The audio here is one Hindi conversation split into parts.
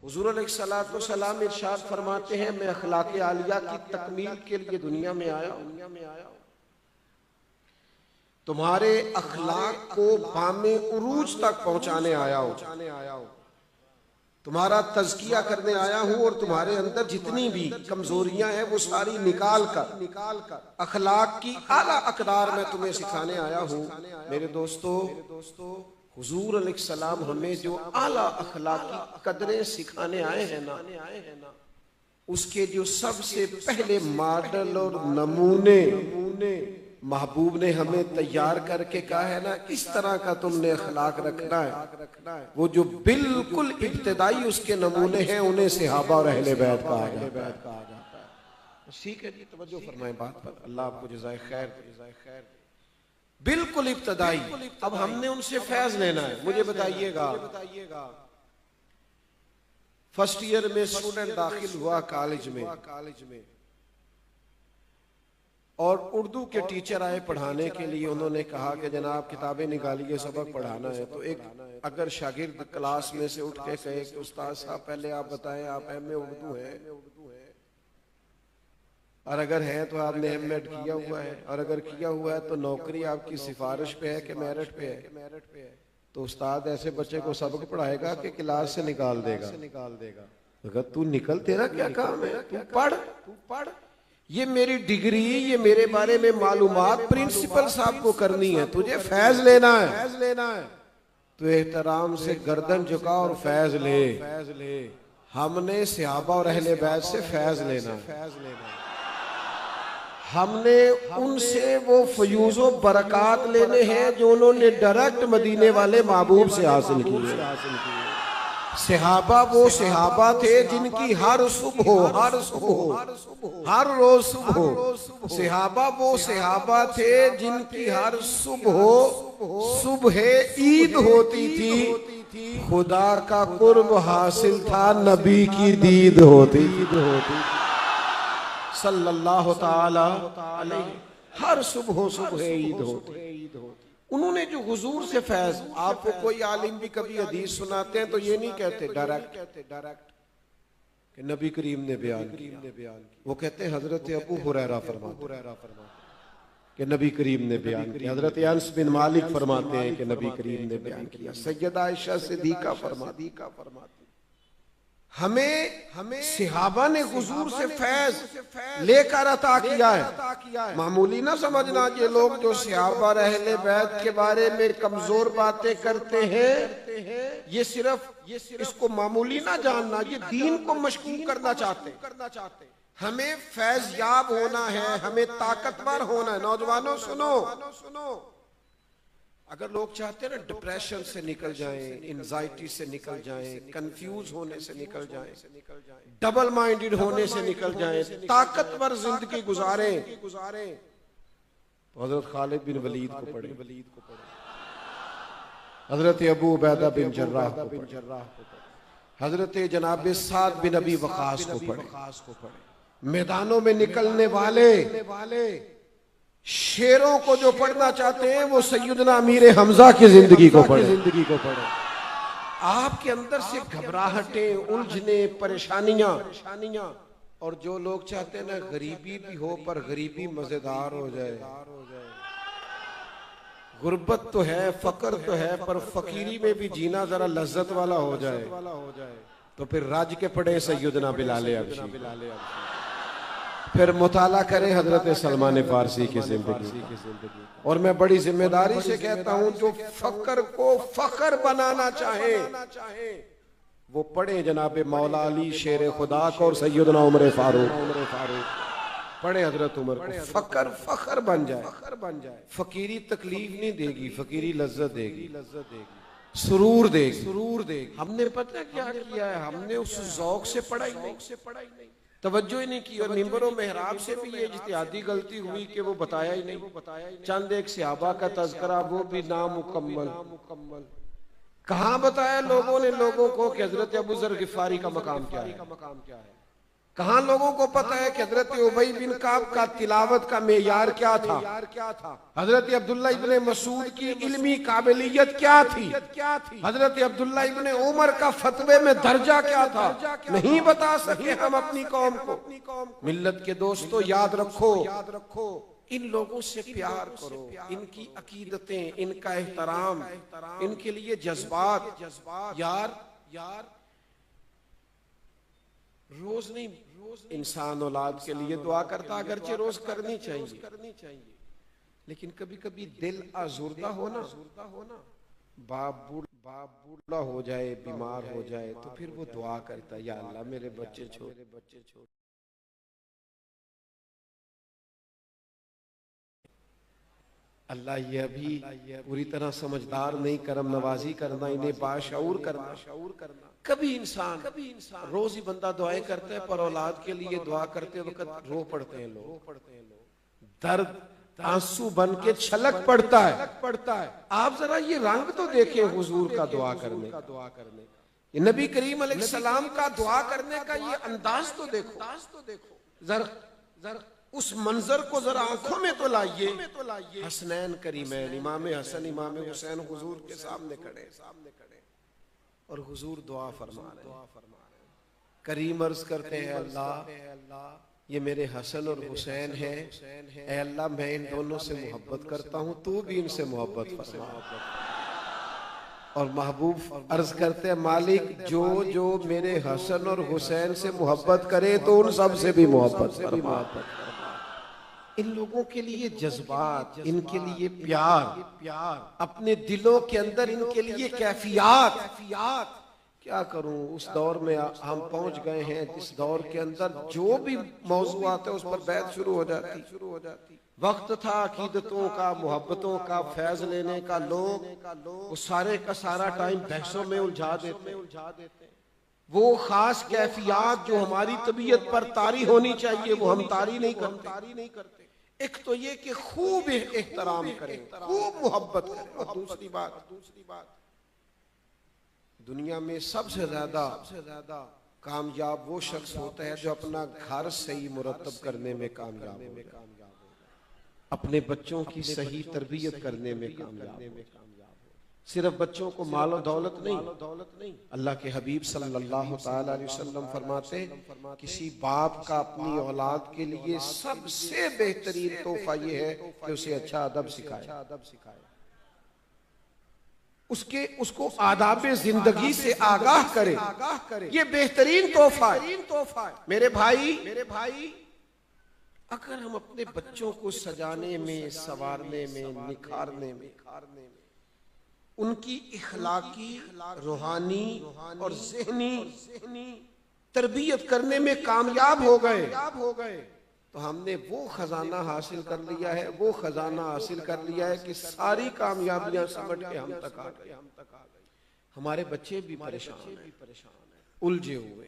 हुजूर अलैहिस्सलातु वस्सलाम इरशाद फरमाते हैं, मैं अखलाक आलिया की तकमील के लिए दुनिया में आया हूं। तुम्हारे अखलाक को बामे उरूज तक पहुंचाने आया हूं। तुम्हारा तज़किया करने आया हूं और तुम्हारे अंदर जितनी भी कमजोरियां हैं वो सारी निकाल कर अखलाक की आला अकदार में तुम्हें सिखाने आया हूं। मेरे दोस्तों, हुजूर अलैहिस्सलाम हमें जो आला अखलाकी कदरें सिखाने आए हैं ना, उसके जो सबसे पहले मॉडल और नमूने महबूब ने हमें तैयार करके कहा है ना, इस तरह का तुमने अखलाक रखना है। वो जो बिल्कुल इब्तिदाई उसके नमूने हैं, उन्हें सहाबा और अहले बैत कहा जाता है। ठीक है जी, तवज्जो फरमाएं बात पर। अल्लाह आपको जज़ाए खैर। बिल्कुल इब्तिदाई। अब हमने उनसे फैज लेना है। मुझे बताइएगा, फर्स्ट ईयर में स्टूडेंट दाखिल हुआ कॉलेज में और उर्दू के टीचर आए पढ़ाने के लिए। उन्होंने कहा कि जनाब किताबें निकालिए, सबक पढ़ाना है। तो एक अगर शागिर्द क्लास में से उठ के कहे कि उस्ताद साहब पहले आप बताएं, आप एमए उर्दू हैं, और अगर है तो आपने एमएड किया हुआ है, और अगर किया हुआ है तो नौकरी आपकी सिफारिश पे है कि मेरिट पे है, तो उस्ताद ऐसे बच्चे को सबक पढ़ाएगा कि क्लास से निकाल देगा। अगर तू निकल, तेरा क्या काम है, तू पढ़। ये मेरी डिग्री, ये मेरे बारे में मालूमात प्रिंसिपल साहब को करनी है, तुझे फैज लेना है। तो एहतराम से गर्दन झुका और फैज ले। हमने सहाबा और अहले बैत से फैज लेना है। हमने उनसे वो फयूज़ो बरकत लेने हैं जो उन्होंने डायरेक्ट मदीने वाले महबूब से हासिल किए। सहाबा वो सहाबा थे जिनकी हर रोज सुबह सहाबा वो सहाबा थे जिनकी हर सुबह ईद होती थी। खुदा का कुर्ब हासिल था, नबी की दीद होती। सल्लल्लाहु ताला अलैहि, हर सुबह ईद होती। उन्होंने जो हुजूर से फैज, आपको कोई आलिम भी कभी हदीस सुनाते हैं तो ये नहीं कहते डायरेक्ट कि नबी करीम ने बयान किया। वो कहते हैं हजरत अबू हुरैरा फरमाते कि नबी करीम ने बयान किया। हजरत अनस बिन मालिक फरमाते हैं कि नबी करीम ने बयान किया। सैयदा आयशा सिद्दीका फरमाती हमें सहाबा ने हुजूर से फैज लेकर अता किया है। मामूली ना समझना, ये लोग जो सहाबा अहले बैत के बारे में कमजोर बातें करते हैं, ये सिर्फ इसको मामूली ना जानना, ये दीन को मशकूक करना चाहते। हमें फैज याब होना है, हमें ताकतवर होना है। नौजवानों सुनो, अगर लोग चाहते हैं ना डिप्रेशन से निकल जाएं, एंजाइटी से निकल जाएं, कंफ्यूज होने से निकल जाएं, डबल माइंडेड होने से निकल जाएं, ताकतवर जिंदगी गुजारें, तो हजरत खालिद बिन वलीद को पढ़े, हजरत अबू उबैदा बिन जर्राह को पढ़े, हजरत जनाब साद बिन अबी वक़ास को पढ़े। मैदानों में निकलने वाले शेरों को जो पढ़ना चाहते हैं वो सैयदना अमीर हमजा की जिंदगी को पढ़े। आपके अंदर से घबराहटें, उलझने, परेशानियां, और जो लोग चाहते हैं ना गरीबी भी हो पर गरीबी मजेदार हो जाए। गुर्बत तो है, फकर तो है, पर फकीरी में भी जीना जरा लज्जत वाला हो जाए, तो फिर राज के पढ़े सैयदना बिलाल हबशी, फिर मुताला करें हजरत सलमान फारसी की जिंदगी। और मैं बड़ी जिम्मेदारी से कहता हूं, जो फकर को फखर बनाना चाहे वो पढ़े जनाब मौला अली शेर खुदा को और सैयदना उमर फारूक पढ़े। हजरत उमर को फखर बन जाए। फकीरी तकलीफ नहीं देगी, फकीरी लज्जत देगी, सुरूर देगी। हमने पता क्या किया है, हमने उस ज़ौक़ से पढ़ाई नहीं, तवज्जो ही नहीं की। और मिंबरों मेहराब से भी ये इज्तिहादी गलती हुई कि वो बताया ही नहीं। चंद एक सहाबा का तज़किरा, वो भी नामुकम्मल। कहाँ बताया लोगों ने लोगों को कि हजरत अबू ज़र गिफ़ारी का मकाम क्या है। कहां लोगों को पता है कि हजरत उबई बिन काब का तिलावत का मेयार क्या था, हजरत अब्दुल्ला इब्ने मसूद की इल्मी काबिलियत क्या थी, हजरत अब्दुल्ला इब्ने उमर का फतवे में दर्जा क्या था, नहीं बता सके हम अपनी कौम को। मिल्लत के दोस्तों याद रखो, इन लोगों से प्यार करो, इनकी अकीदतें, इनका एहतराम, इनके लिए जज्बात। यार रोज नहीं, इंसान औलाद के लिए दुआ करता, अगरचे रोज करनी चाहिए, लेकिन कभी कभी दिल आज़ुर्दा हो ना, बाप बूढ़ा हो जाए, बीमार हो जाए, तो फिर वो दुआ करता, या अल्लाह मेरे बच्चे छोड़। अल्लाह ये अभी पूरी तरह समझदार नहीं, करम नवाजी करना, इन्हें बाशऊर करना। कभी इंसान रोज ही बंदा दुआएं करता है, पर औलाद के लिए दुआ करते वक्त रो पड़ते हैं लोग, दर्द आंसू बन के छलक पड़ता है। आप जरा ये रंग तो देखें हुजूर का दुआ करने, ये नबी करीम अलैहिस्सलाम का दुआ करने का ये अंदाज तो देखो, जरा उस मंजर को जरा आंखों में तो लाइए। हसनैन करीमैन, इमाम हसन इमाम हुसैन हुजूर के सामने खड़े और हुजूर दुआ फरमा रहे हैं। करीम अर्ज करते हैं, अल्लाह ये मेरे हसन और हुसैन हैं, ऐ अल्लाह मैं इन दोनों से मोहब्बत करता हूँ, तू भी इनसे मोहब्बत फरमा। और महबूब अर्ज करते हैं, मालिक जो मेरे हसन और हुसैन से मोहब्बत करे तो उन सब से भी मोहब्बत फरमा। इन लोगों के लिए जज्बात, इनके लिए प्यार, अपने दिलों के अंदर इनके लिए कैफियत। क्या करूं, उस दौर में हम पहुंच गए हैं जिस दौर के अंदर जो भी मौजू आता है उस पर बैत शुरू हो जाती। वक्त था अकीदतों का, मोहब्बतों का, फैज लेने का, लोग वो सारे का सारा टाइम बहसों में उलझा देते। वो खास कैफियत जो हमारी तबीयत पर तारी होनी चाहिए वो हम तारी नहीं करते। एक तो ये कि खूब एहतराम करें, खूब मोहब्बत करें, और दूसरी बात दुनिया में सबसे ज्यादा कामयाब वो शख्स होता है जो अपना घर सही मुरतब करने में कामयाब हो, अपने बच्चों की सही तरबियत करने में कामयाब हो। सिर्फ बच्चों को माल और दौलत नहीं, अल्लाह के हबीब सल्लल्लाहु ताला अलैहि वसल्लम फरमाते, किसी बाप का अपनी औलाद के लिए सबसे बेहतरीन तोहफा ये है कि उसे अच्छा अदब सिखाए, उसको आदाब जिंदगी से आगाह करे। ये बेहतरीन तोहफा है मेरे भाई। अगर हम अपने बच्चों को सजाने में, संवारने में, निखारने में, उनकी इखलाकी, रूहानी और ज़हनी तरबियत करने में कामयाब हो गए तो हमने वो खजाना हासिल कर लिया है कि सारी कामयाबियां समझ के हम तक आ गए। हमारे बच्चे भी परेशान हैं, उलझे हुए।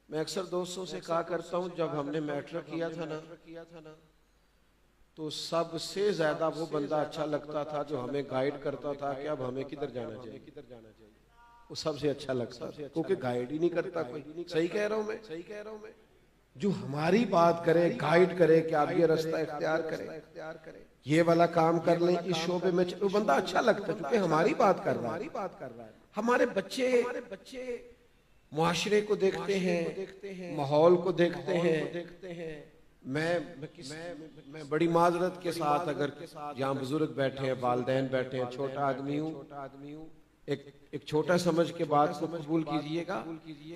मैं अक्सर दोस्तों से कहा करता हूं, जब हमने मैट्रिक किया था ना तो सबसे ज्यादा वो बंदा अच्छा लगता था जो हमें गाइड करता था कि अब हमें किधर जाना चाहिए। वो सबसे अच्छा लगता था, क्योंकि गाइड ही नहीं करता कोई। सही कह रहा हूं मैं। जो हमारी बात करे, गाइड करे कि आप ये रास्ता इख्तियार करें, ये वाला काम कर लें, इस शोबे में, वो बंदा अच्छा लगता है क्योंकि हमारी बात कर रहा है। हमारे बच्चे मुआशरे को देखते हैं, माहौल को देखते हैं। मैं बड़ी माजरत के साथ, अगर यहाँ बुजुर्ग बैठे हैं, वालिदैन बैठे हैं, छोटा आदमी हूँ, एक छोटा समझ के बात को कबूल कीजिएगा।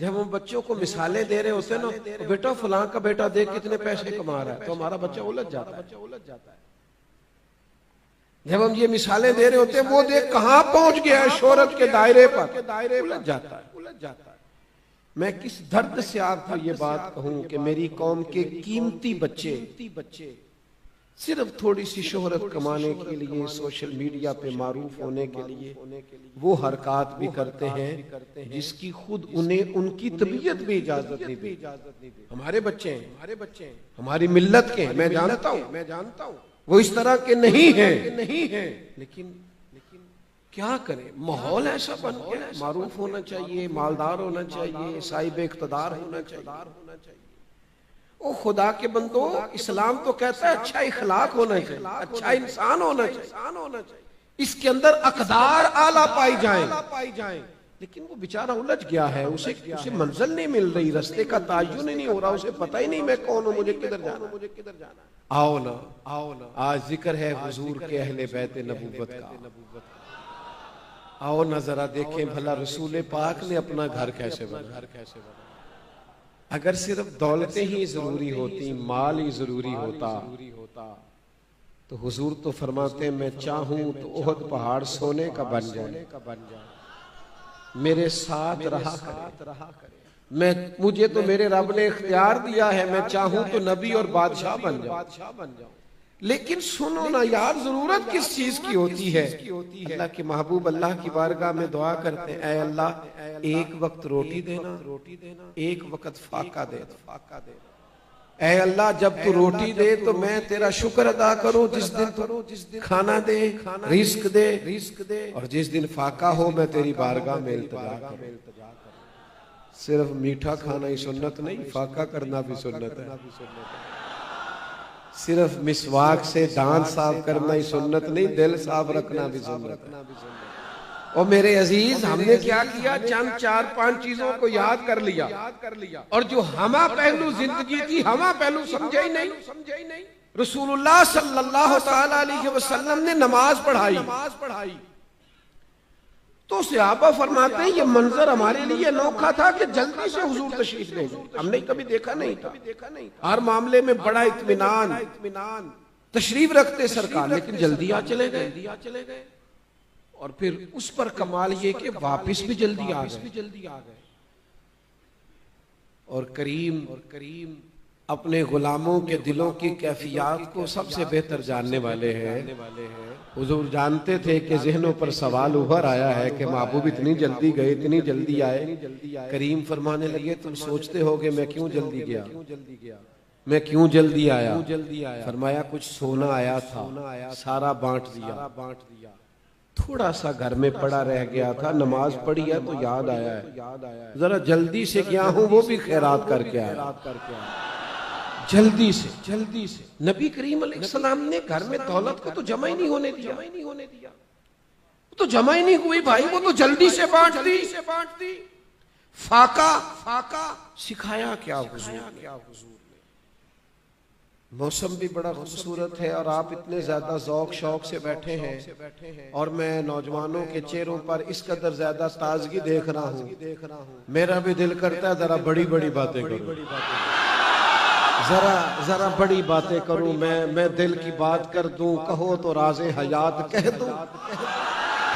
जब हम बच्चों को मिसालें दे रहे होते हैं ना, तो बेटा फलां का बेटा देख कितने पैसे कमा रहा है, तो हमारा बच्चा उलझ जाता है। जब हम ये मिसालें दे रहे होते हैं, वो देख कहां पहुंच गया है शोहरत के दायरे पर, उलझ जाता है। मैं किस दर्द से आपको ये बात कहूं कि मेरी कौम के कीमती बच्चे सिर्फ थोड़ी सी शोहरत कमाने के लिए, सोशल मीडिया पे मारूफ होने के लिए वो हरकत भी करते हैं जिसकी खुद उन्हें उनकी तबीयत भी इजाजत नहीं दी। हमारे बच्चे हैं, हमारी मिल्लत के, मैं जानता हूं वो इस तरह के नहीं हैं, लेकिन क्या करें, माहौल ऐसा बन गया, मारूफ होना चाहिए, मालदार होना चाहिए, साहिब इख्तदार होना चाहिए। ओ खुदा के बंदो, इस्लाम तो कहता है अच्छा इखलाक होना चाहिए, अच्छा इंसान होना चाहिए, इसके अंदर अकदार आला पाई जाए। लेकिन वो बेचारा उलझ गया है, उसे मंजिल नहीं मिल रही, रास्ते का तायुन ही नहीं हो रहा, उसे पता ही नहीं मैं कौन हूं, मुझे किधर जाना। आओ ना, आज जिक्र है हुजूर के अहले बैत नबूवत का। आओ ना जरा देखें भला रसूल पाक ने अपना घर कैसे बना। अगर सिर्फ दौलतें ही जरूरी होती, माल ही जरूरी होता, तो हुजूर तो फरमाते मैं चाहूं तो ओहद पहाड़ सोने का बन जाए, मेरे साथ रहा करे। मुझे तो मेरे रब ने इख्तियार दिया है, मैं चाहूं तो नबी और बादशाह बन जाऊं। लेकिन सुनो ना यार, जरूरत किस चीज की होती है। अल्लाह के महबूब अल्लाह की बारगाह में दुआ करते हैं, ऐ अल्लाह एक वक्त रोटी देना, एक वक्त फाका दे। ऐ अल्लाह जब तू रोटी दे तो मैं तेरा शुक्र अदा करूं, जिस दिन खाना दे, रिस्क दे, और जिस दिन फाका हो मैं तेरी बारगाह में इल्तिजा करूं। सिर्फ मीठा खाना ही सुन्नत नहीं, फाका करना भी सुन्नत है। सिर्फ मिसवाक से दांत साफ करना ही सुन्नत नहीं, दिल साफ रखना भी सुन्नत है। और मेरे अजीज, हमने क्या किया, चंद 4-5 चीजों को याद कर लिया, और जो हमा पहलू जिंदगी की हमा पहलू समझे ही नहीं। रसूलुल्लाह सल्लल्लाहु तआला अलैहि वसल्लम ने नमाज पढ़ाई तो सहाबा फरमाते हैं ये मंजर हमारे लिए अनोखा था कि जल्दी से हुजूर तशरीफ ले गए, हमने कभी देखा नहीं था। हर मामले में बड़ा इत्मीनान तशरीफ रखते सरकार, लेकिन जल्दी आ चले गए। और फिर उस पर कमाल ये कि वापस भी जल्दी आ गए। और करीम अपने गुलामों के दिलों की कैफियत को सबसे बेहतर जानने वाले हैं। हुजूर जानते थे कि जहनों पर सवाल उभर आया है कि महबूब इतनी जल्दी गए, इतनी जल्दी आए। करीम फरमाने लगे तुम सोचते होगे मैं क्यों जल्दी गया, मैं क्यों जल्दी आया। फरमाया कुछ सोना आया था, सारा बांट दिया, थोड़ा सा घर में पड़ा रह गया था, नमाज पढ़ी है तो याद आया है, जरा जल्दी से गया हूं, वो भी खैरात करके आया। जल्दी से नबी करीम अलैहिस्सलाम ने घर में दौलत को तो जमा ही नहीं होने दिया, तो जमा ही नहीं हुई भाई, वो तो जल्दी से बांट दी। फाका सिखाया क्या हुजूर ने। मौसम भी बड़ा खूबसूरत है और आप इतने ज्यादा ज़ौक शौक से बैठे हैं, और मैं नौजवानों के चेहरों पर इस कदर ज्यादा ताजगी देख रहा हूँ, मेरा भी दिल करता है जरा बड़ी बड़ी बातें करूं, जरा बड़ी बातें करूं। मैं दिल की बात कर दूं, कहो तो राज़े हयात कह दूं,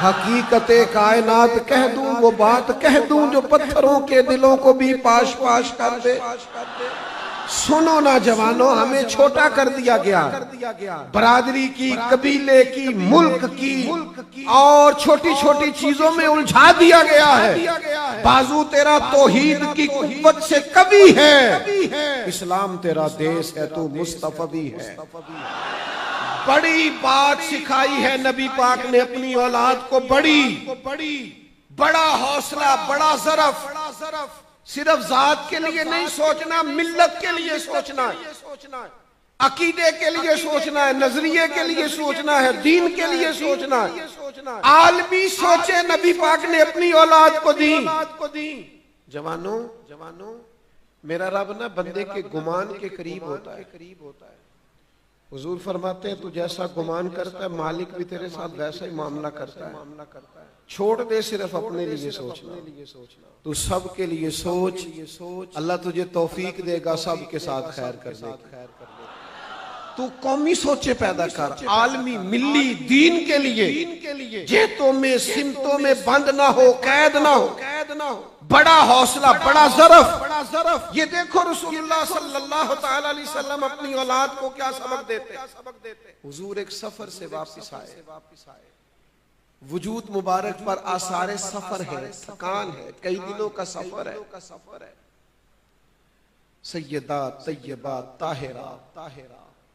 हकीकते कायनात कह दूं, वो बात कह दूं जो पत्थरों के दिलों को भी पाश कर दे। सुनो ना जवानों, हमें छोटा कर दिया गया, बरादरी की, कबीले की, मुल्क की और छोटी छोटी चीजों में उलझा दिया गया है। बाजू तेरा तौहीद की कुव्वत से कभी है, इस्लाम तेरा देश है, तू मुस्तफवी है। बड़ी बात सिखाई है नबी पाक ने अपनी औलाद को, बड़ा हौसला, बड़ा ज़रफ़। सिर्फ जात के लिए नहीं सोचना, मिल्लत के लिए सोचना है, अकीदे के लिए सोचना है, नजरिए के लिए सोचना है, दीन के लिए सोचना है। आलमी सोचे नबी पाक ने अपनी औलाद को दी। जवानों, मेरा रब ना बंदे के गुमान के करीब होता है। हुजूर फरमाते हैं तू जैसा गुमान करता है मालिक भी तेरे साथ वैसा ही मामला करता है। छोड़ दे सिर्फ अपने लिए सोचना, तू सब के लिए सोच, अल्लाह तुझे तौफीक देगा सब के साथ खैर करने की। तू कौमी सोचे पैदा कर, आलमी मिल्ली दीन के लिए, जेतों में सिमतों में बंद ना हो, कैद ना हो, बड़ा हौसला, बड़ा ज़रफ़। ये देखो रसूलुल्लाह सल्लल्लाहु तआला अलैहि वसल्लम अपनी औलाद को क्या सबक देते। हुजूर एक सफर से वापस आए, वजूद मुबारक पर आसारे सफर है, थकान है, कई दिनों का सफर है। सैयदा तैयबा ताहिरा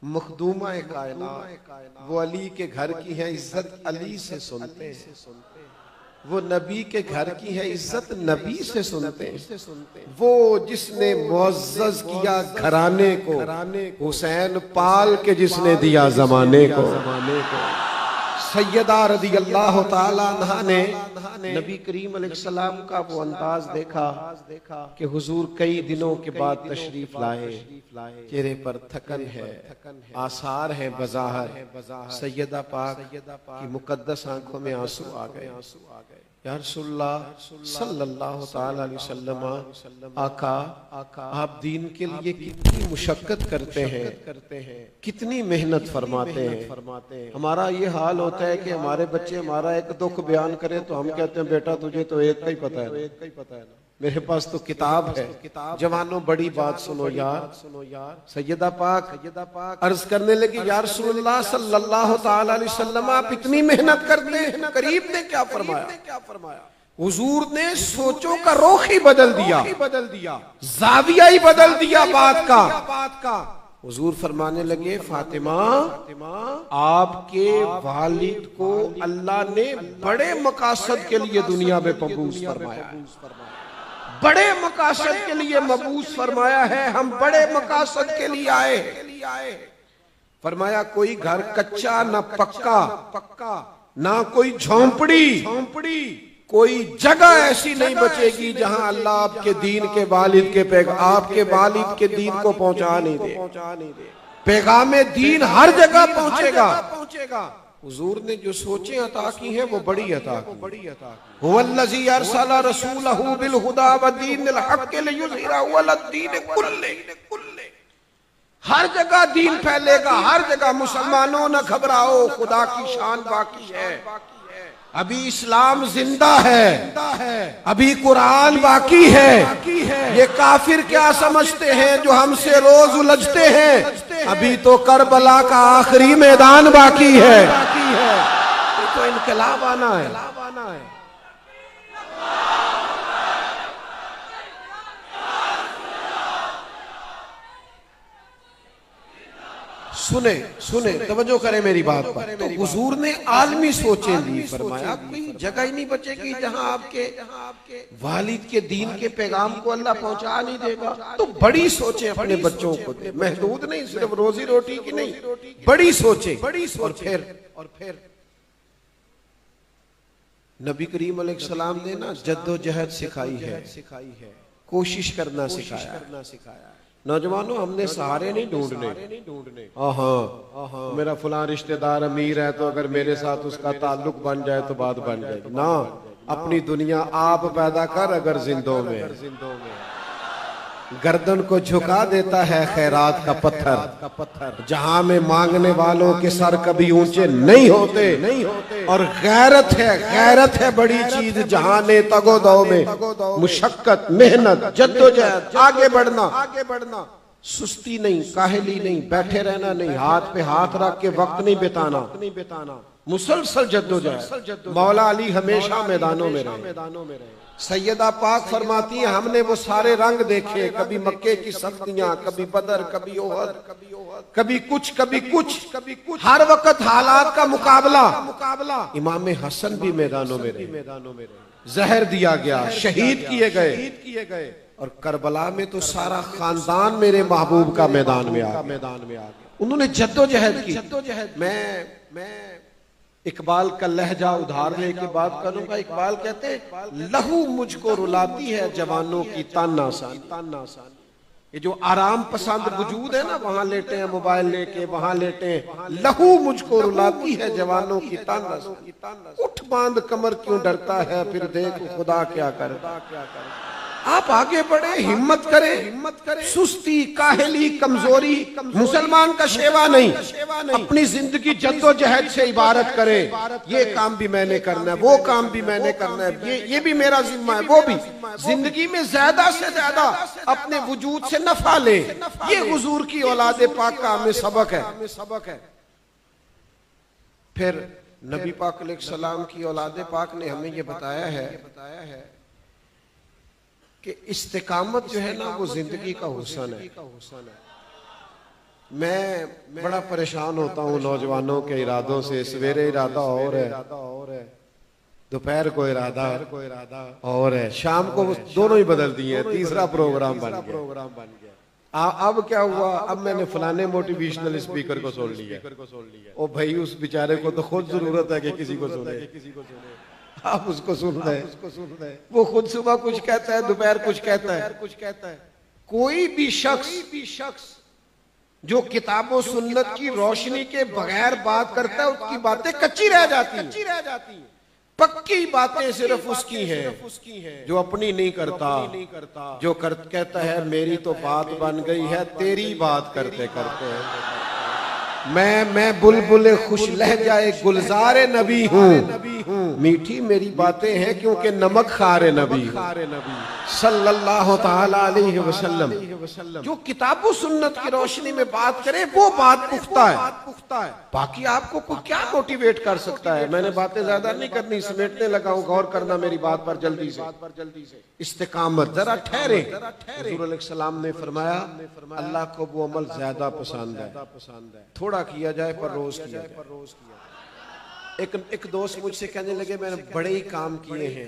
मखदूमा कायनात, वो अली के घर की है, इज्जत अली से सुनते हैं। वो नबी के घर की है, इज्जत नबी से सुनते हैं। वो जिसने मुअज़्ज़ज़ किया घराने को, हुसैन पाल के जिसने दिया जमाने को। सैयदा रज़ी अल्लाह ताला अन्हा ने नबी करीम अलैहिस्सलाम का वो अंदाज देखा कि हुजूर कई दिनों के बाद तशरीफ लाए, चेहरे पर थकन है, आसार है बज़ाहर। सैयदा पाक की मुकद्दस आंखों में आंसू आ गए। या रसूलल्लाह सल्लल्लाहु ताला अलैहि वसल्लम, आका आप दीन के लिए कितनी मुशक्कत करते हैं, कितनी मेहनत फरमाते हैं। हमारा ये हाल होता है कि हमारे बच्चे हमारा एक दुख बयान करें तो हम कहते हैं बेटा तुझे तो एक का ही पता है, मेरे पास तो किताब है। जवानों बड़ी बात सुनो यार। सैयदा पाक अर्ज करने लगी, या रसूलल्लाह सल्लल्लाहु ताला अलैहि वसल्लम, आप इतनी मेहनत करते हैं, करीब ने क्या फरमाया? हुजूर ने सोचों का रुख ही बदल दिया, जाविया ही बदल दिया बात का। हुजूर फरमाने लगे, फातिमा आपके वालिद को अल्लाह ने बड़े मकासद के लिए दुनिया में मबूस फरमाया है, बड़े मकासद के लिए मबूस फरमाया है। हम बड़े मकासद के लिए आए। फरमाया कोई घर कच्चा न पक्का, ना कोई झोंपड़ी, कोई जगह ऐसी नहीं बचेगी जहां अल्लाह आपके दीन के वालिद के आपके वालिद के दीन को पहुंचा नहीं दे। पैगाम दीन हर जगह पहुंचेगा। हुजूर ने जो सोचें अता की हैं वो बड़ी अता की। हुवल्लज़ी अरसला रसूलहू बिल हुदा व दीनिल हक़ लियुज़हिरहू अला दीन कुल्लिही। हर जगह दीन फैलेगा, हर जगह। मुसलमानों न घबराओ, खुदा की शान बाकी है। अभी इस्लाम जिंदा है, अभी कुरान बाकी है। ये काफिर क्या समझते हैं जो हमसे रोज उलझते हैं? अभी तो करबला का आखिरी मैदान बाकी है। तो इनकलाब आना है। सुने तवज्जो करें मेरी बात पर। तो हुजूर ने आलमी सोचें दी। फरमाया कोई जगह ही नहीं बचेगी जहां आपके वालिद के दीन के पैगाम को अल्लाह पहुंचा नहीं देगा। तो बड़ी सोचें अपने बच्चों को दे, महदूद नहीं, सिर्फ रोजी रोटी की नहीं, बड़ी सोचें। और फिर नबी करीम अलैहिस्सलाम ने ना जद्दोजहद सिखाई है, कोशिश करना सिखाया। नौजवानों हमने सहारे नहीं ढूंढने। हाँ मेरा फलां रिश्तेदार अमीर है तो अगर मेरे साथ उसका ताल्लुक बन जाए तो बात बन जाएगी ना। अपनी दुनिया आप पैदा कर। अगर जिंदों में गर्दन को झुका देता है खैरात का पत्थर, जहां में मांगने वालों के सर कभी ऊंचे नहीं होते। और गैरत है बड़ी चीज जहां ने तगोदो में मुशक्कत, मेहनत, जद्दोजहद, आगे बढ़ना, सुस्ती नहीं, काहली नहीं, बैठे रहना नहीं, हाथ पे हाथ रख के वक्त नहीं बिताना, मुसलसल जद्दोजहद। मौला अली हमेशा मैदानों में रहे। सैयदा पाक फरमाती है हमने वो सारे रंग देखे, कभी मक्के की सख्तियां, कभी बदर, कभी ओहद, कभी कुछ, हर वक्त हालात का मुकाबला। इमाम हसन भी मैदानों में रहे, जहर दिया गया, शहीद किए गए। और करबला में तो सारा खानदान मेरे महबूब का मैदान में आ गया। उन्होंने जद्दोजहद की। मैं इकबाल का लहजा उधार लेके बात करूंगा। इकबाल कहते हैं लहू मुझको रुलाती है जवानों की तानाशानी। ये जो आराम पसंद वजूद है ना, वहां लेटे हैं मोबाइल लेके, वहां लेटे हैं। लहू मुझको रुलाती है जवानों की तानाशानी। उठ बांध कमर क्यों डरता है, फिर देख खुदा क्या करता। आप आगे बढ़े, हिम्मत करें। सुस्ती, काहली, कमजोरी मुसलमान का शेवा नहीं। अपनी जिंदगी जद्दोजहद से इबारत करें। ये काम भी मैंने करना है, वो काम भी मैंने करना है, ये भी मेरा जिम्मा है, वो भी। जिंदगी में ज्यादा से ज्यादा अपने वजूद से नफा ले। ये हुजूर की औलाद पाक का हमें सबक है। फिर नबी पाक अलैहिस्सलाम की औलाद पाक ने हमें ये बताया है कि इस्तिकामत जो है ना वो जिंदगी का हुस्न है। मैं बड़ा परेशान होता हूँ नौजवानों के इरादों से। सवेरे इरादा और है, दोपहर को इरादा और है, शाम को दोनों ही बदल दिए हैं, तीसरा प्रोग्राम बन गया। अब क्या हुआ, अब मैंने फलाने मोटिवेशनल स्पीकर को सुन लिया। ओ भाई, उस बेचारे को तो खुद जरूरत है कि किसी को सुने। आप उसको सुन रहे, वो खुद सुबह कुछ कहता है, दोपहर कुछ कहता है। कोई भी शख्स जो किताबों सुन्नत की रोशनी के बगैर बात करता है, उसकी बातें कच्ची रह जाती हैं। पक्की बातें सिर्फ उसकी हैं जो अपनी नहीं करता, जो कहता है मेरी तो बात बन गई है तेरी बात करते करते। मैं बुलबुल खुश लहजाए गुलजारे नबी हूँ, मीठी मेरी बातें हैं क्योंकि नमक खारे नबी सल्लल्लाहु ताला अलैहि वसल्लम। जो किताबों सुन्नत की रोशनी में बात करे वो बात पुख्ता है। बाकी आपको क्या मोटिवेट कर सकता है। मैंने बातें ज्यादा नहीं करनी, समेटने लगा हूं, गौर करना मेरी बात पर जल्दी से। इस्तिकामत, जरा ठहरे। हुजूर अलैहिस्सलाम ने फरमाया अल्लाह को वो अमल ज्यादा पसंद है, थोड़ा किया जाए पर रोज किया जाए। एक दोस्त मुझसे कहने लगे मैंने बड़े ही काम किए हैं,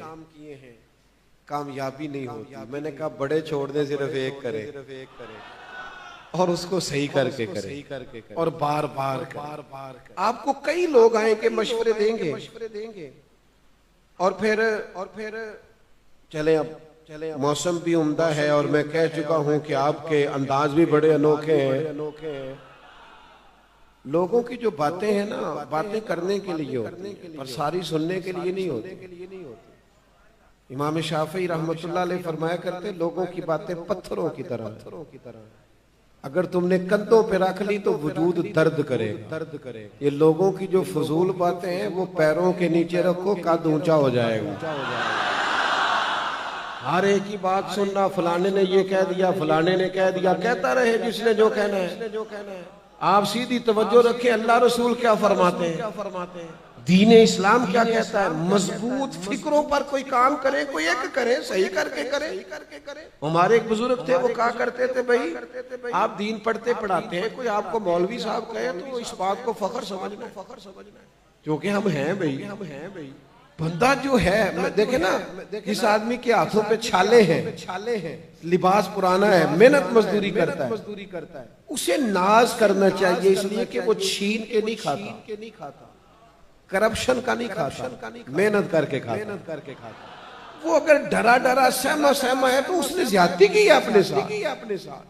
कामयाबी नहीं होती। मैंने कहा बड़े छोड़ दे, सिर्फ एक करे और उसको सही करके करे और बार बार। आपको कई लोग आएंगे मशवरे देंगे और फिर चले मौसम भी उम्दा है और मैं कह चुका हूं कि आपके अंदाज भी बड़े अनोखे हैं। लोगों की जो बातें हैं ना, बातें करने के लिए होती हैं पर सारी सुनने के लिए नहीं होती। इमाम शाफी रहमतुल्लाह अलैह फरमाया करते लोगों की बातें पत्थरों की तरह, अगर तुमने कंधों पे रख ली तो वजूद दर्द करे। ये लोगों की जो फजूल बातें हैं वो पैरों के नीचे रखो, कद ऊंचा हो जाएगा। हर एक की बात सुनना, फलाने ने ये कह दिया, फलाने ने कह दिया, कहता रहे जिसने जो कहना है। आप सीधी तवज्जो रखें, अल्लाह रसूल क्या फरमाते हैं, दीन इस्लाम क्या कहता है। मजबूत फिक्रों पर कोई काम करे, कोई एक करे, सही करके करे। हमारे एक बुजुर्ग थे, वो कहा करते थे भाई आप दीन पढ़ते पढ़ाते हैं, कोई आपको मौलवी साहब कहे तो इस बात को फख्र समझना, क्योंकि हम हैं भाई। बंदा जो है देखे ना, इस आदमी के हाथों पे छाले हैं, लिबास पुराना है, मेहनत मजदूरी करता है, उसे नाज करना चाहिए इसलिए कि वो छीन के नहीं खाता, करप्शन का नहीं खाता, मेहनत करके खाता। वो अगर डरा सहमा है तो उसने ज्यादती की है अपने साथ।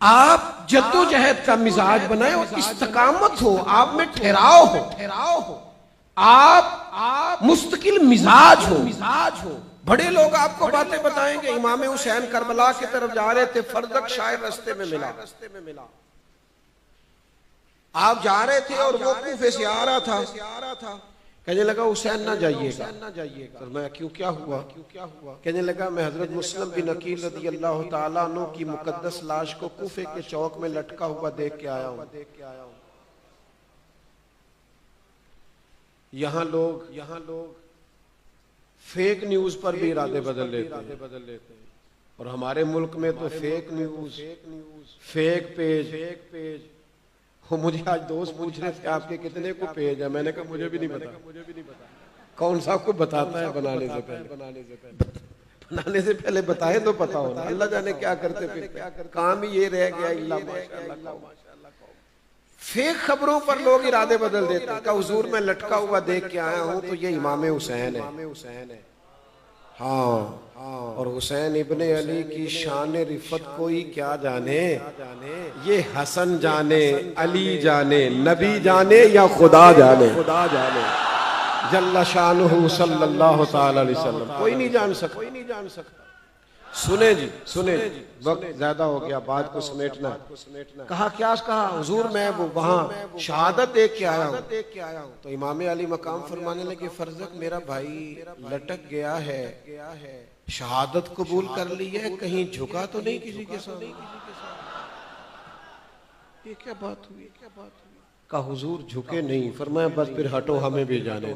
आप जद्दोजहद का मिजाज बनाए और इस्तकामत हो, आप में ठहराव हो, आप मुस्तकिल मिजाज हो। बड़े लोग आपको बातें बताएंगे। इमाम हुसैन करबला की तरफ जा रहे थे, फर्जक शायर रास्ते में मिला। आप जा रहे थे और वो कूफे से आ रहा था, कहने लगा हुसैन ना जाइएगा। मैं क्यों, क्या हुआ? कहने लगा मैं हजरत मुस्लिम बिन अकील रज़ी अल्लाह ताला अन्हु की मुकद्दस लाश को कूफे के चौक में लटका हुआ देख के आया हूं। यहाँ लोग फेक न्यूज पर भी इरादे बदल लेते हैं और हमारे मुल्क में तो फेक न्यूज, फेक पेज। मुझे आज दोस्त पूछ रहे थे आपके कितने को पेज है, मैंने कहा मुझे भी नहीं पता। कौन सा आपको बताता है बनाने से पहले बताए तो पता हो ना। अल्लाह जाने क्या करते फिर, काम ही ये रह गया। फेक खबरों पर लोग इरादे बदल देते हैं। हुजूर मैं लटका हुआ देख के आया हूं तो ये इमाम हुसैन है। हाँ, और हुसैन इब्ने अली की शान रिफत कोई क्या जाने, ये हसन जाने, अली जाने, नबी जाने या खुदा जाने जल्ला शानुहु सल्लल्लाहु ताला अलैहि वसल्लम। कोई नहीं जान सकता। सुने जी, वक्त ज्यादा हो गया, बात को समेटना। क्या कहा हुजूर मैं वो वहां शहादत देख के आया हूं। तो इमाम अली मकाम फरमाने लगे फर्जक मेरा भाई लटक गया है, शहादत कबूल कर ली है, कहीं झुका तो नहीं किसी के साथ। ये क्या बात हुई? कहा हुजूर झुके नहीं। फरमाया बस फिर हटो, हमें भी जाने।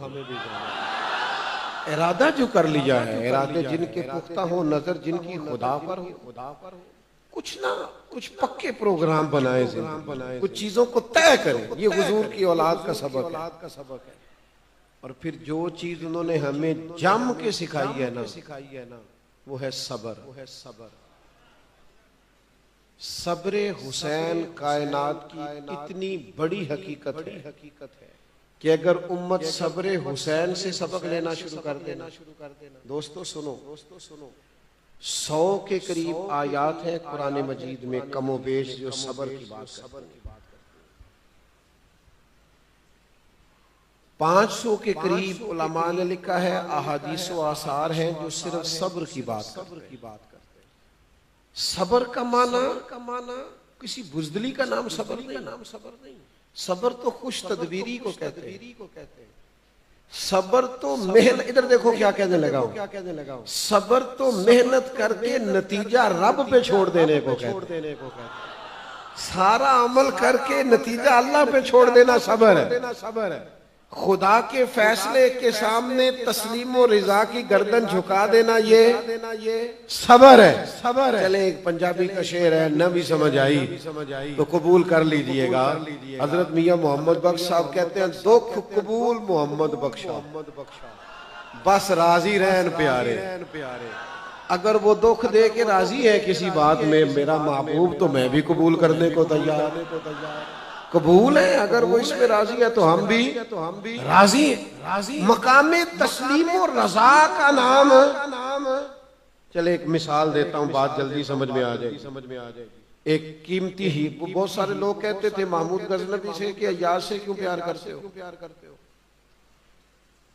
इरादा जो कर लिया है, इरादे जिनके पुख्ता हो, नजर जिनकी खुदा पर हो, कुछ पक्के प्रोग्राम बनाए, कुछ चीजों को तय करें। ये हुजूर की औलाद का सबक है। और फिर जो चीज उन्होंने हमें जम के सिखाई है ना वो है सब्र। सब्रे हुसैन कायनात की इतनी बड़ी हकीकत है कि अगर उम्मत सब्रे हुसैन से सबक लेना शुरू कर देना दोस्तों सुनो 100 के करीब आयात है कुरान मजीद में कमोबेश जो सब्र की बात करते हैं। 500 के करीब उलमा ने लिखा है अहादीस व आसार हैं जो सिर्फ सब्र की बात करते हैं। सब्र का माना किसी बुजदली का नाम सब्र नहीं। सब्र तो खुश तदबीरी को कहते हैं। सब्र तो मेहनत, इधर देखो क्या कहने लगा हूं। सब्र तो मेहनत करके नतीजा रब पे छोड़ देने को कहते हैं। सारा अमल करके नतीजा अल्लाह पे छोड़ देना सब्र है। खुदा के फैसले के सामने तस्लीम और रिजा की गर्दन झुका देना ये सब्र है। चले एक पंजाबी का शेर है, न भी समझ आई तो कबूल कर लीजिएगा। हजरत मियां मोहम्मद बख्श साहब कहते हैं दुख कबूल मोहम्मद बख्शा, बस राजी रहन प्यारे। अगर वो दुख दे के राजी है किसी बात में मेरा महबूब, तो मैं भी कबूल करने को तैयार। कबूल है, अगर वो इसमें राजी है तो हम भी राजी। मकामे तस्लीम और रजा का नाम चले एक मिसाल देता हूं, बात जल्दी समझ में आ जाएगी। एक कीमती ही, बहुत सारे लोग कहते थे महमूद गजनवी से कि अय्याज से क्यों प्यार करते हो।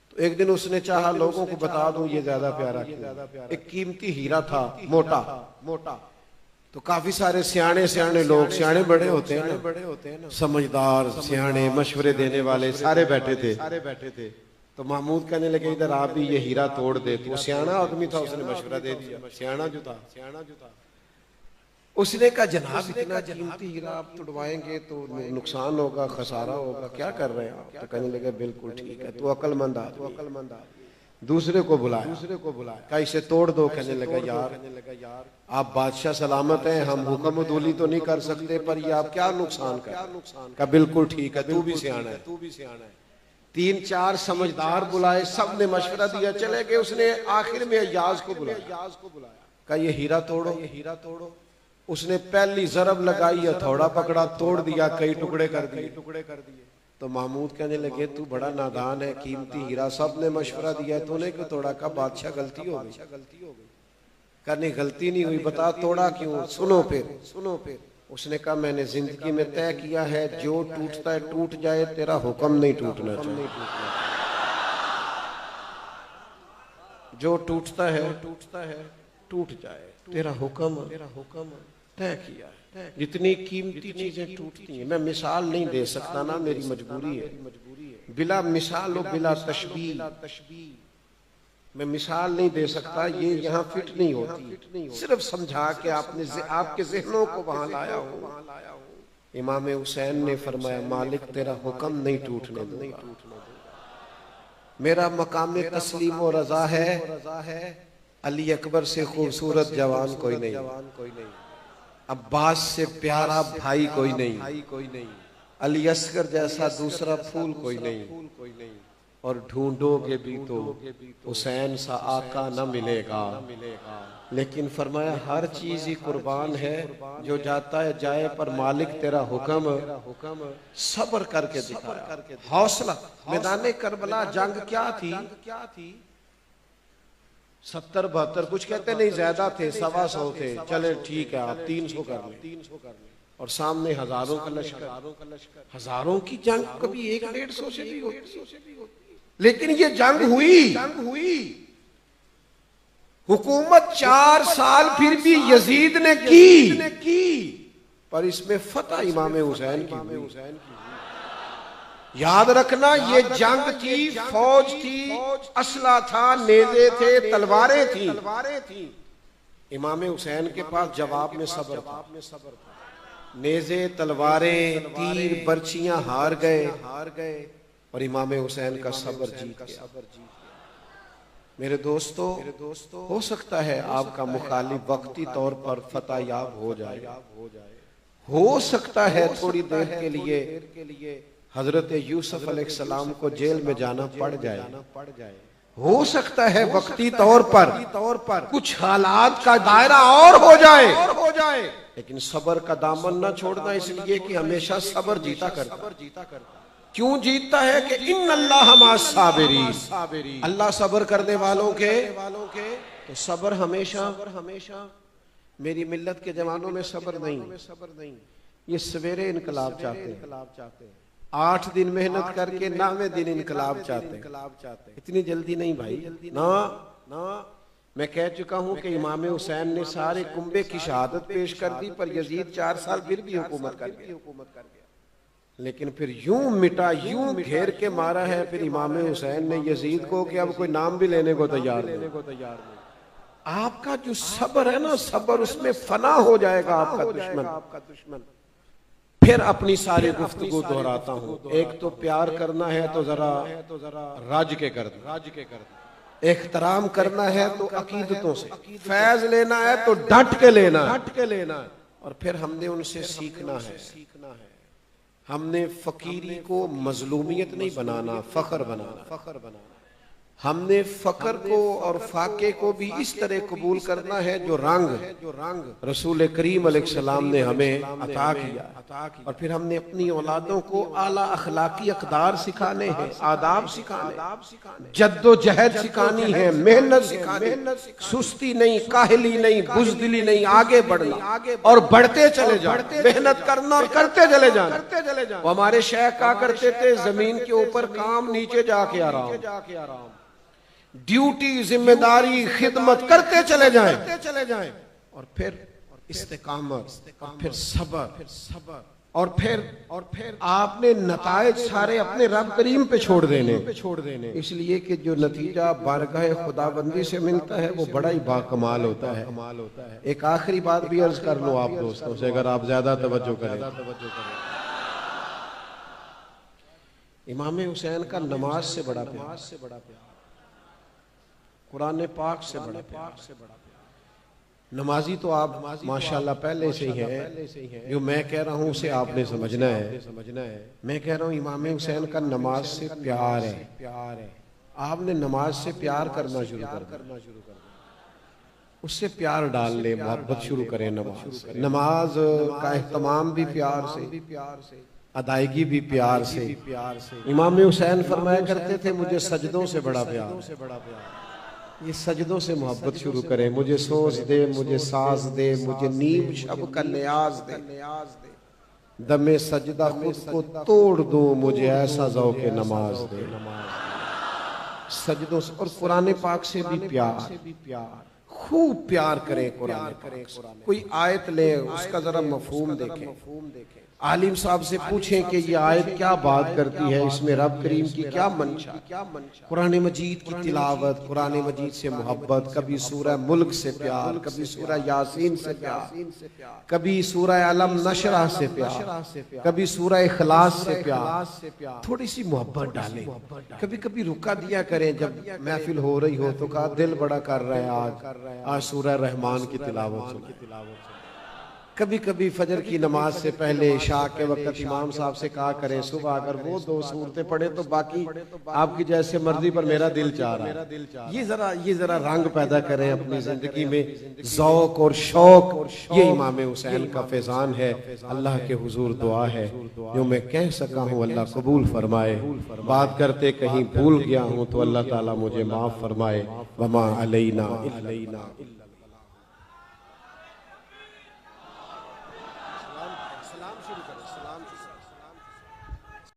तो एक दिन उसने चाहा लोगों को बता दूं ये ज्यादा प्यारा क्यों। एक कीमती हीरा था, मोटा। तो काफी सारे सियाने लोग, सियाने बड़े होते हैं ना, समझदार सियाने मशवरे देने वाले सारे बैठे थे। तो महमूद कहने लगे इधर आप भी ये हीरा तोड़ दे। तो सियाना आदमी था, उसने मशवरा दे दिया। सियाना जो था उसने कहा जनाब इतना कीमती हीरा आप तोड़वाएंगे तो नुकसान होगा, खसारा होगा, क्या कर रहे हैं आप। तो कहने लगे बिल्कुल ठीक है, तू अक्लमंद आ। दूसरे को बुलाया कहा इसे तोड़ दो। कहने लगा यार आप बादशाह सलामत हैं, हम हुक्म दूली तो नहीं कर सकते, पर ये आप क्या नुकसान कर। कहा बिल्कुल ठीक है, तू भी सियाना है। 3-4 समझदार बुलाए, सब ने मशवरा दिया, चले गए। उसने आखिर में अय्याज को बुलाया, कहा ये हीरा तोड़ो। उसने पहली जरब लगाई, हथौड़ा पकड़ा, तोड़ दिया, कई टुकड़े कर दिए। तो महमूद कहने लगे तू बड़ा नादान है, कीमती हीरा सब ने मशवरा दिया, तूने क्यों तोड़ा। का बादशाह गलती हो गई। कहने गलती नहीं हुई, बता तोड़ा क्यों। सुनो फिर। उसने कहा मैंने जिंदगी में तय किया है जो टूटता है टूट जाए, तेरा हुक्म नहीं टूटना चाहिए। जो टूटता है टूट जाए, तेरा हुक्म तय किया है। जितनी कीमती चीजें टूटती हैं, मैं मिसाल नहीं दे सकता ना, मेरी मजबूरी है। बिला मिसाल और बिला तशबीह मैं मिसाल नहीं दे सकता, ये यहाँ फिट नहीं होती। सिर्फ समझा के आपके ज़हनों को वहां लाया हूँ। इमाम हुसैन ने फरमाया मालिक तेरा हुक्म नहीं टूटने दूंगा। मेरा मकाम तस्लीम और रजा है। अली अकबर से खूबसूरत जवान कोई नहीं, अब्बास से प्यारा भाई कोई नहीं, अली असगर जैसा दूसरा फूल कोई नहीं, और ढूंढोगे भी तो हुसैन सा आका न मिलेगा। लेकिन फरमाया हर चीज ही कुर्बान है, जो जाता है जाए, पर मालिक तेरा हुक्म। सब्र करके दिखाया, हौसला। मैदान करबला जंग क्या थी? 70-72, कुछ कहते नहीं ज्यादा थे, 125 थे। चले ठीक है आप 300 कर लें। और सामने हजारों का लश्कर। हजारों की जंग कभी 100-150 से भी होती, लेकिन ये जंग हुई। हुकूमत 4 साल फिर भी यजीद ने की, पर इसमें फतह इमाम हुसैन की। याद रखना ये जंग थी, फौज थी, असला था, नेज़े थे, तलवारें थी। इमाम हुसैन के पास जवाब में सब्र था। नेज़े, तलवारें, तीर, बर्छियां हार गए, और इमाम हुसैन का सब्र जीत गया। मेरे दोस्तों, हो सकता है आपका मुखालिफ वक्ती तौर पर फतह याब हो जाए, हो सकता है थोड़ी देर के लिए हजरत यूसुफ अलैहिस्सलाम को जेल में जाना पड़ जाए, हो सकता है वक्ती तौर पर कुछ हालात का दायरा और हो जाए, लेकिन सबर का दामन न छोड़ना, इसलिए कि हमेशा सबर जीता करता। क्यों जीतता है कि इन्नल्लाह मास्साबिरीन, अल्लाह सबर करने वालों के, तो सबर हमेशा मेरी मिल्लत के जवानों में सबर नहीं, ये सवेरे इनकलाब चाहते हैं, 8 दिन मेहनत करके 9वें दिन इनकलाब चाहते हैं। इतनी जल्दी नहीं भाई, ना। मैं कह चुका हूं कि इमाम हुसैन ने सारे कुंबे की शहादत पेश कर दी, पर यजीद 4 साल फिर भी हुकूमत कर गया, लेकिन फिर यूं मिटा, यूं घेर के मारा है फिर इमाम हुसैन ने यजीद को कि अब कोई नाम भी लेने को तैयार नहीं। आपका जो सब्र है ना, सब्र उसमें फना हो जाएगा आपका दुश्मन। फिर अपनी सारी गुफ्तगू दोहराता हूँ, एक तो प्यार करना है तो जरा राज के कर दो, एहतराम करना है तो अकीदतों से, फैज लेना है तो डट के लेना, और फिर हमने उनसे सीखना है। हमने फकीरी को मजलूमियत नहीं बनाना, फख्र बनाना। हमने फकर को और फाके को भी इस तरह कबूल करना है जो रंग रसूल करीम अलैहिस्सलाम ने हमें अता किया, और फिर हमने अपनी औलादों को आला अखलाकी अक़दार सिखाने हैं, आदाब सिखाने, जद्दोजहद सिखानी है, मेहनत सिखानी, सुस्ती नहीं, काहली नहीं, बुज़दिली नहीं, आगे बढ़ना और बढ़ते चले जाओ, मेहनत करना और करते चले जाना। हमारे शेख कहा करते थे, जमीन के ऊपर काम, नीचे जाके आराम, ड्यूटी, जिम्मेदारी, खिदमत करते चले जाएं, और फिर इस्तिकामत, और फिर सब्र, और फिर आपने नताइज सारे अपने रब करीम पे छोड़ देने, इसलिए कि जो नतीजा बारगाह खुदाबंदी से मिलता है वो बड़ा ही बाकमाल होता है। एक आखिरी बात भी अर्ज कर लो आप दोस्तों से, अगर आप ज्यादा तवज्जो करें। इमाम हुसैन का नमाज से बड़ा प्यार, कुरान पाक से बड़ा प्यार। नमाजी तो आप माशाल्लाह पहले से ही है, जो मैं कह रहा हूँ उसे आपने समझना है। मैं कह रहा हूँ इमाम हुसैन का नमाज से प्यार है। आपने नमाज से प्यार करना शुरू कर, उससे प्यार डाल ले, मोहब्बत शुरू करें। नमाज का एहतमाम भी प्यार से, अदायगी भी प्यार से। इमाम हुसैन फरमाया करते थे, मुझे सजदों से बड़ा प्यार, ये सजदों से मोहब्बत शुरू करें। मुझे सोच दे, मुझे साज दे, मुझे नीम शब का नियाज दे, दमे सजदा खुद को तोड़ दो, मुझे ऐसा ज़ौक़े नमाज दे। सजदों से और कुरान पाक से भी प्यार, खूब प्यार करें कुरान पाक। कोई आयत ले, उसका जरा मफहूम देखें, आलिम साहब से पूछें कि ये आयत क्या बात करती है, इसमें रब करीम की क्या मंशा। कुरान मजीद की तिलावत, कुरान मजीद से मोहब्बत, कभी सूरह मुल्क से प्यार, कभी सूरह यासीन से प्यार, कभी सूरह अलम नशरह से प्यार, कभी सूरह इखलास से प्यार। थोड़ी सी मोहब्बत डालें, कभी कभी रुका दिया करें। जब महफिल हो रही हो तो कहा दिल बड़ा कर रहा है, आज सूरह रहमान की तिलावत। कभी कभी फजर की नमाज से पहले इशा के वक्त इमाम साहब से कहा करें, सुबह अगर वो 2 सूरतें पढ़े तो बाकी आपकी जैसे मर्जी, पर मेरा दिल चाह रहा है। ये जरा रंग पैदा करें अपनी जिंदगी में, ज़ौक़ और शौक। ये इमाम हुसैन का फैज़ान है। अल्लाह के हुजूर दुआ है जो मैं कह सका हूँ अल्लाह कबूल फरमाए। बात करते कहीं भूल गया हूँ तो अल्लाह ताला मुझे माफ फरमाए। वमा अलैना इल्ला